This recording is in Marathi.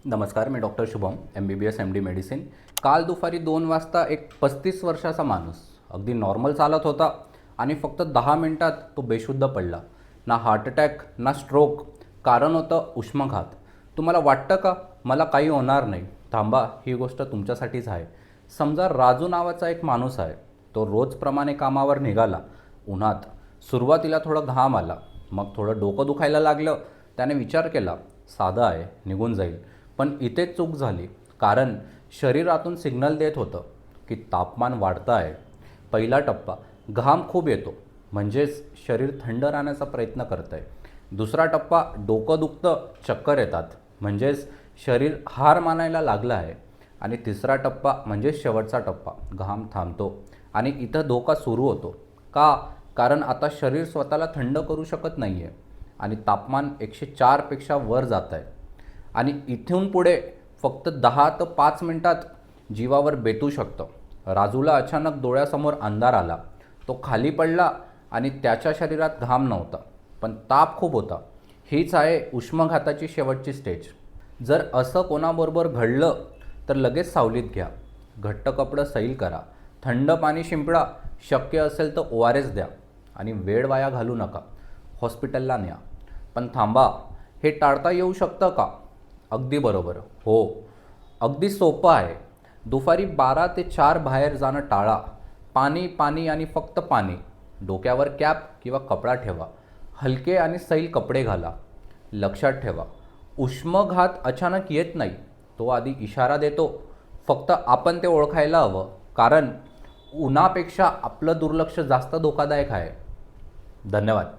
नमस्कार, मी doctor Shubham, MBBS MD medicine. काल दुपारी 2 वाजता एक 35 वर्षाचा माणूस अगदी नॉर्मल चालत होता आणि फक्त 10 मिनिटात तो बेशुद्ध पडला। ना हार्ट अटॅक ना स्ट्रोक, कारण होतं उष्माघात। तुम्हाला वाटतं का मला काही होणार नाही? थांबा, ही गोष्ट तुमच्यासाठीच आहे। समजा राजू नावाचा एक माणूस आहे, तो रोजप्रमाणे कामावर निघाला उन्हात। सुरुवातीला थोडं घाम आला, मग थोडं डोकं दुखायला लागलं। त्याने विचार केला, साधं आहे, निघून जाईल। पण इथेच चूक झाली, कारण शरीरातून सिग्नल देत होतं की तापमान वाढतं आहे। पहिला टप्पा, घाम खूप येतो, म्हणजेच शरीर थंड राहण्याचा प्रयत्न करतं आहे। दुसरा टप्पा, डोकं दुखतं, चक्कर येतात, म्हणजेच शरीर हार मानायला लागलं आहे। आणि तिसरा टप्पा म्हणजे शेवटचा टप्पा, घाम थांबतो आणि इथं धोका सुरू होतो। का? कारण आता शरीर स्वतःला थंड करू शकत नाही आहे आणि तापमान 104 पेक्षा वर जात आहे। आणि इथून पुढे फक्त 10 ते 5 मिनिटात जीवावर बेतू शकतं। राजूला अचानक डोळ्यासमोर अंधार आला, तो खाली पडला आणि त्याच्या शरीरात घाम नव्हता, पण ताप खूप होता। हीच आहे उष्माघाताची शेवटची स्टेज। जर असं कोणाबरोबर घडलं तर लगेच सावलीत घ्या, घट्ट कपडं सैल करा, थंड पाणी शिंपडा, शक्य असेल तर ORS द्या आणि वेळ वाया घालू नका, हॉस्पिटलला न्या। पण थांबा, हे टाळता येऊ शकतं का? अगदी बरोबर, हो, अगदी सोपं आहे। दुपारी 12 ते 4 बाहेर जाणं टाळा। पाणी पाणी आणि फक्त पाणी। डोक्यावर कॅप किंवा कपडा ठेवा, हलके आणि सैल कपडे घाला। लक्षात ठेवा, उष्माघात अचानक येत नाही, तो आधी इशारा देतो। फक्त आपण ते ओळखायला हवं, कारण उन्हापेक्षा आपलं दुर्लक्ष जास्त धोकादायक आहे। धन्यवाद।